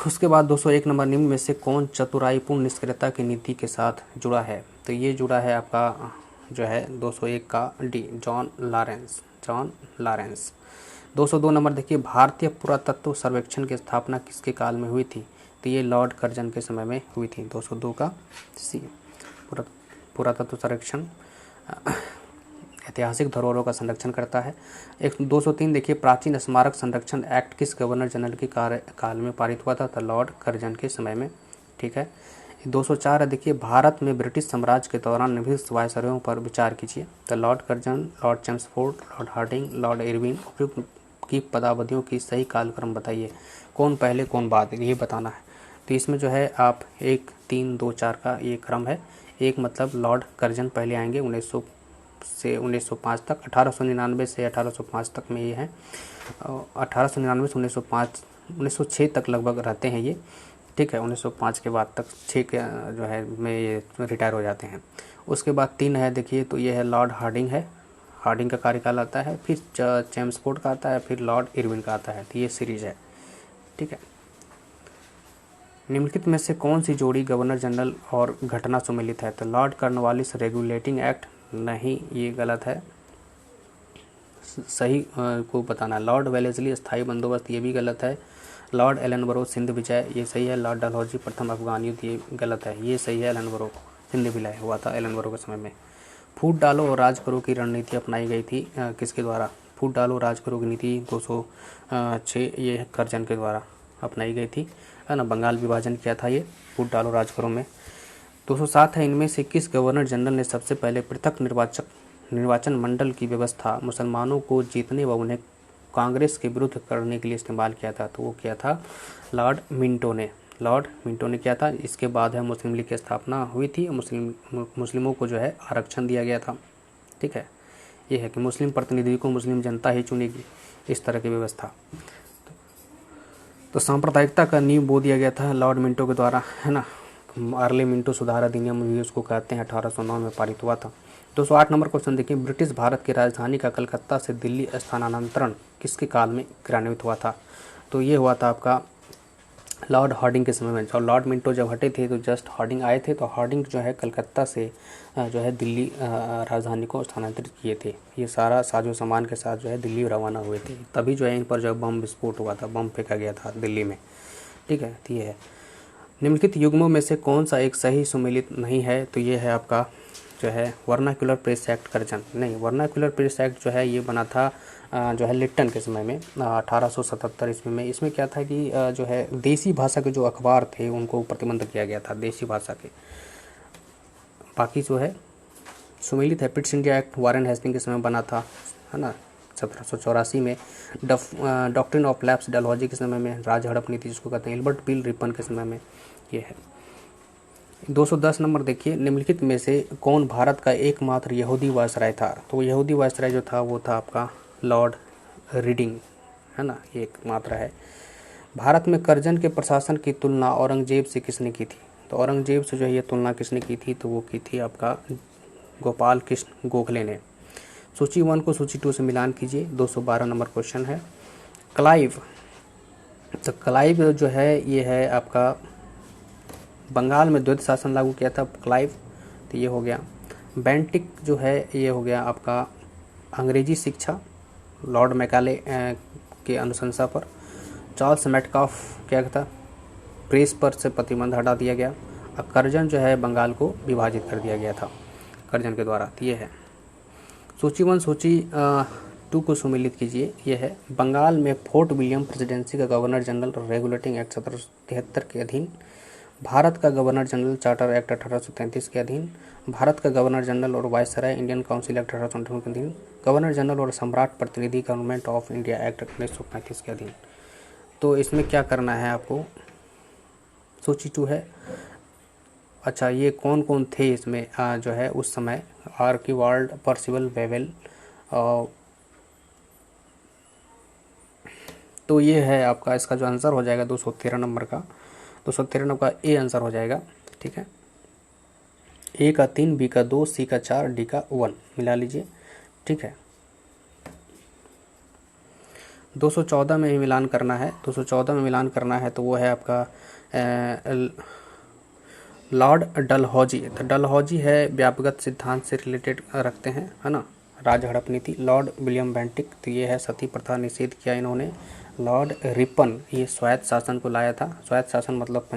उसके बाद 201 नंबर, निम्न में से कौन चतुराईपूर्ण निष्क्रियता की नीति के साथ जुड़ा है? तो ये जुड़ा है आपका जो है 201 का डी, जॉन लॉरेंस। 202 नंबर देखिए, भारतीय पुरातत्व सर्वेक्षण की स्थापना किसके काल में हुई थी? तो ये लॉर्ड कर्जन के समय में हुई थी। 202 का सी, पुरातत्व सर्वेक्षण ऐतिहासिक धरोहरों का संरक्षण करता है। 203 देखिए, प्राचीन स्मारक संरक्षण एक्ट किस गवर्नर जनरल के कार्यकाल में पारित हुआ था? तो लॉर्ड कर्जन के समय में, ठीक है। 204 है देखिए, भारत में ब्रिटिश साम्राज्य के दौरान निम्नलिखित वायसरायों पर विचार कीजिए। तो Lord Curzon, Lord Chelmsford, Lord Hardinge, Lord Irwin. उपयुक्त की पदावधियों की सही कालक्रम बताइए, कौन पहले कौन बाद, ये बताना है। तो इसमें जो है आप 1, 3, 2, 4 का ये क्रम है। एक मतलब लॉर्ड कर्जन पहले आएंगे 1900 से 1905 तक, 1899 से 1805 तक में ये है। 1899 से 1906 तक लगभग रहते हैं ये, ठीक है। 1905 के बाद तक 6 के जो है में ये रिटायर हो जाते हैं। उसके बाद 3 है देखिए, तो ये है लॉर्ड हार्डिंग है, हार्डिंग का कार्यकाल आता है, फिर चेम्सफोर्ड का आता है, फिर लॉर्ड इरविन का आता है। तो ये सीरीज है, ठीक है। निम्नलिखित में से कौन सी जोड़ी गवर्नर जनरल और घटना सम्मिलित है? तो लॉर्ड कॉर्नवालिस रेगुलेटिंग एक्ट, नहीं ये गलत है, सही को बताना। लॉर्ड वेलेस्ली स्थायी बंदोबस्त, ये भी गलत है। लॉर्ड एलनबरो सिंध विजय, ये सही है। लॉर्ड डलहौजी प्रथम अफगान युद्ध, ये गलत है, ये सही है। एलनबरो सिंध विलय हुआ था एलनबरो के समय में। फूट डालो और राज करो की रणनीति अपनाई गई थी किसके द्वारा? फूट डालो राज करो की नीति 206 ये कर्जन के द्वारा अपनाई गई थी, है ना। बंगाल विभाजन किया था ये फूट डालो राज करो में। 207 है, इनमें से किस गवर्नर जनरल ने सबसे पहले पृथक निर्वाचन मंडल की व्यवस्था मुसलमानों को जीतने व उन्हें कांग्रेस के विरुद्ध करने के लिए इस्तेमाल किया था? तो वो किया था लॉर्ड मिंटो ने किया था। इसके बाद है मुस्लिम लीग की स्थापना हुई थी, मुस्लिमों को जो है आरक्षण दिया गया था, ठीक है। ये है कि मुस्लिम प्रतिनिधि को मुस्लिम जनता ही चुनेगी, इस तरह की व्यवस्था। तो सांप्रदायिकता का नींव बो दिया गया था लॉर्ड मिंटो के द्वारा, है ना। अर्ले मिंटो सुधार अधिनियम भी उसको कहते हैं, 1809 में पारित हुआ था। 208 नंबर क्वेश्चन देखिए, ब्रिटिश भारत की राजधानी का कलकत्ता से दिल्ली स्थानांतरण किसके काल में क्रियान्वित हुआ था? तो ये हुआ था आपका लॉर्ड हार्डिंग के समय में। और लॉर्ड मिंटो जब हटे थे तो जस्ट हार्डिंग आए थे, तो हार्डिंग जो है कलकत्ता से जो है दिल्ली राजधानी को स्थानांतरित किए थे। ये सारा साजो सामान के साथ जो है दिल्ली रवाना हुए थे, तभी जो है इन पर जो बम विस्फोट हुआ था, बम फेंका गया था दिल्ली में, ठीक है। तो ये है निम्नलिखित युग्मों में से कौन सा एक सही सम्मिलित नहीं है? तो ये है आपका जो है वर्नाक्युलर प्रेस एक्ट कर्जन। नहीं, वर्नाक्युलर प्रेस एक्ट जो है ये बना था जो है लिट्टन के समय में 1877 ईस्वी में। इसमें क्या था कि जो है देसी भाषा के जो अखबार थे उनको प्रतिबंध किया गया था, देसी भाषा के। बाकी जो है सम्मिलित है Pitt's India act Warren Hasting के समय बना था, है ना, 1784 में। डॉक्ट्रिन ऑफ लैप्स डलहौजी के समय में, राज हड़प नीति जिसको कहते हैं, एल्बर्ट बिल रिपन के समय में ये है। 210 नंबर देखिए, निम्नलिखित में से कौन भारत का एकमात्र यहूदी वायसराय था? तो यहूदी वायसराय जो था वो था आपका लॉर्ड रीडिंग, है ना, ये एकमात्र है। भारत में करजन के प्रशासन की तुलना औरंगजेब से किसने की थी? तो औरंगजेब से जो है ये तुलना किसने की थी? तो वो की थी आपका गोपाल कृष्ण गोखले ने। सूची 1 को सूची 2 से मिलान कीजिए। 212 नंबर क्वेश्चन है। क्लाइव, तो क्लाइव जो है ये है आपका बंगाल में द्वैत शासन लागू किया था क्लाइव, तो ये हो गया। बेंटिक जो है ये हो गया आपका अंग्रेजी शिक्षा लॉर्ड मैकाले के अनुशंसा पर। चार्ल्स मेटकाफ क्या था? प्रेस पर से प्रतिबंध हटा दिया गया। और करजन जो है बंगाल को विभाजित कर दिया गया था करजन के द्वारा। तो ये है सूची 1 सूची 2 को सुमेलित कीजिए। ये है बंगाल में फोर्ट विलियम प्रेसिडेंसी का गवर्नर जनरल रेगुलेटिंग एक्ट 1773 के अधीन, भारत का गवर्नर जनरल चार्टर एक्ट 1833 के अधीन, भारत का गवर्नर जनरल और वायसराय इंडियन काउंसिल एक्ट 1858 के अधीन, गवर्नर जनरल और सम्राट प्रतिनिधि गवर्नमेंट ऑफ इंडिया एक्ट 1935 के अधीन। तो इसमें क्या करना है आपको? सूची 2 है। अच्छा, ये कौन कौन थे इसमें जो है उस समय? आर्किवाल्ड, पर्सिवल, बेवेल। तो ये है आपका, इसका जो आंसर हो जाएगा 213 नंबर का, 213 नंबर का ए आंसर हो जाएगा। ठीक है, ए का 3, बी का 2, सी का 4, डी का 1 मिला लीजिए। ठीक है, 214 में ही मिलान करना है। 214 में मिलान करना है तो वो है आपका लॉर्ड डलहौजी। तो डलहौजी है व्यापकगत सिद्धांत से रिलेटेड रखते हैं, है ना, राज हड़प नीति। लॉर्ड विलियम बेंटिक, तो ये है सती प्रथा निषेध किया इन्होंने। लॉर्ड रिपन, ये स्वायत्त शासन को लाया था। स्वायत्त शासन मतलब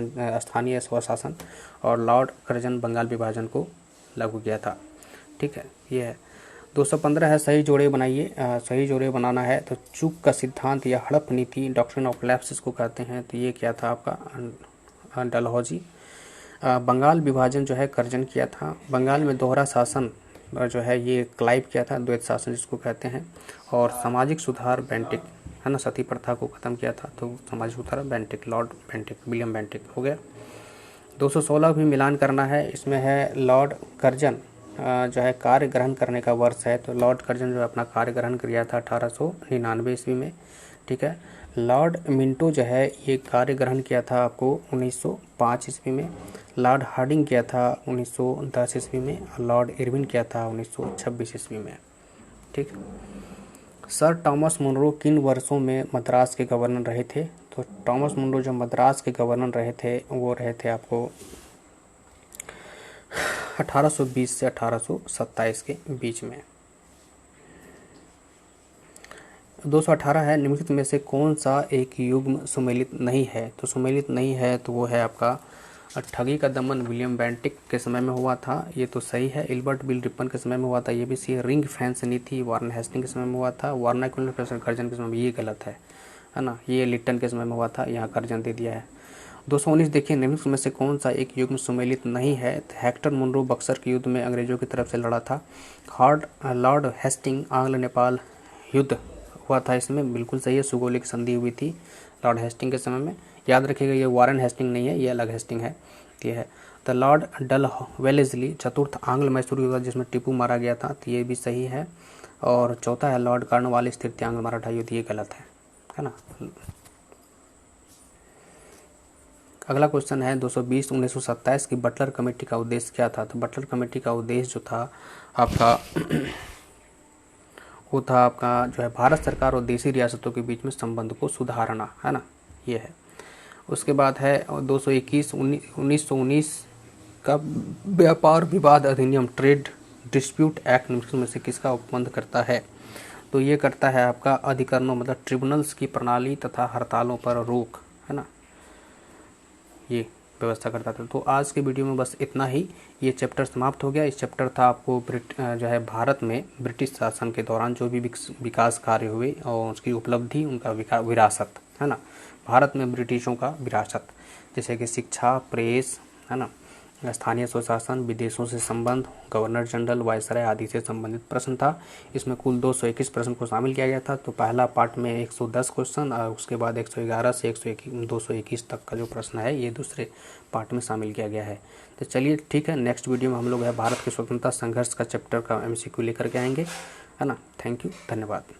स्थानीय स्वशासन। और लॉर्ड कर्जन बंगाल विभाजन को लागू किया था। ठीक है, ये है। 215 है सही जोड़े बनाइए। सही जोड़े बनाना है तो चूक का सिद्धांत या हड़प नीति, डॉक्ट्रिन ऑफ लैप्स इसको कहते हैं। तो ये क्या था आपका? डलहौजी। बंगाल विभाजन जो है कर्जन किया था। बंगाल में दोहरा शासन जो है ये क्लाइव किया था, द्वैत शासन जिसको कहते हैं। और सामाजिक सुधार बेंटिक, है ना, सती प्रथा को ख़त्म किया था। तो सामाजिक सुधार Bentinck, Lord Bentinck, William Bentinck हो गया। 216 भी मिलान करना है। इसमें है लॉर्ड कर्जन जो है कार्य ग्रहण करने का वर्ष है। तो लॉर्ड कर्जन जो अपना कार्य ग्रहण किया था 1899 ईस्वी में। ठीक है, लॉर्ड मिंटो जो है ये कार्य ग्रहण किया था आपको 1905 ईस्वी में। लॉर्ड हार्डिंग किया था 1910 ईस्वी में। और लॉर्ड इरविन किया था 1926 ईस्वी में। ठीक, सर टॉमस मुनरो किन वर्षों में मद्रास के गवर्नर रहे थे? तो टॉमस मुनरो जो मद्रास के गवर्नर रहे थे वो रहे थे आपको 1820 से 1827 के बीच में। 218 है निम्नलिखित में से कौन सा एक युग्म सुमेलित नहीं है? तो सुमेलित नहीं है तो वो है आपका ठगी का दमन विलियम बेंटिक के समय में हुआ था, ये तो सही है। इल्बर्ट बिल रिपन के समय में हुआ था, ये भी सही है। रिंग फेंस नीति वारन हेस्टिंग के समय में हुआ था। वार्नाक्यूलर प्रेशर कर्जन के समय में, ये गलत है ना, ये लिट्टन के समय में हुआ था, यहाँ कर्जन दे दिया है। 219 देखिए निम्नलिखित में से कौन सा एक युग्म सुमेलित नहीं है? तो हेक्टर मुनरो बक्सर के युद्ध में अंग्रेजों की तरफ से लड़ा था। लॉर्ड हेस्टिंग आंग्ल नेपाल युद्ध हुआ था, इसमें बिल्कुल सही है। सुगोलिक संधि हुई थी लॉर्ड हेस्टिंग के समय में। याद रखिएगा ये वारन हेस्टिंग नहीं है, ये अलग हेस्टिंग है। ये है द लॉर्ड डल वेलेस्ली चतुर्थ आंग्ल मैसूर युद्ध जिसमें टीपू मारा गया था, तो ये भी सही है। और चौथा है लॉर्ड कॉर्नवालिस तृतीय आंग्ल मराठा युद्ध, ये गलत है ना। अगला क्वेश्चन है 220 1927 की बटलर कमेटी का उद्देश्य क्या था? तो बटलर कमेटी का उद्देश्य जो था आपका वो था आपका जो है भारत सरकार और देशी रियासतों के बीच में संबंध को सुधारना, है ना, ये है। उसके बाद है 221 1919 का व्यापार विवाद अधिनियम ट्रेड डिस्प्यूट एक्ट निम्नलिखित में से किसका उपबंध करता है? तो ये करता है आपका अधिकरणों मतलब ट्रिब्यूनल्स की प्रणाली तथा हड़तालों पर रोक, है ना, ये व्यवस्था करता था। तो आज के वीडियो में बस इतना ही, ये चैप्टर समाप्त हो गया। इस चैप्टर था आपको जो है भारत में ब्रिटिश शासन के दौरान जो भी विकास कार्य हुए और उसकी उपलब्धि, उनका विरासत, है ना, भारत में ब्रिटिशों का विरासत, जैसे कि शिक्षा, प्रेस, है ना, स्थानीय स्वशासन, विदेशों से संबंध, गवर्नर जनरल, वायसराय आदि से संबंधित प्रश्न था। इसमें कुल 221 प्रश्न को शामिल किया गया था। तो पहला पार्ट में 110 क्वेश्चन और उसके बाद 111 से 221 तक का जो प्रश्न है ये दूसरे पार्ट में शामिल किया गया है। तो चलिए ठीक है, नेक्स्ट वीडियो में हम लोग है भारत के स्वतंत्रता संघर्ष का चैप्टर का MCQ लेकर के आएंगे, है ना। थैंक यू, धन्यवाद।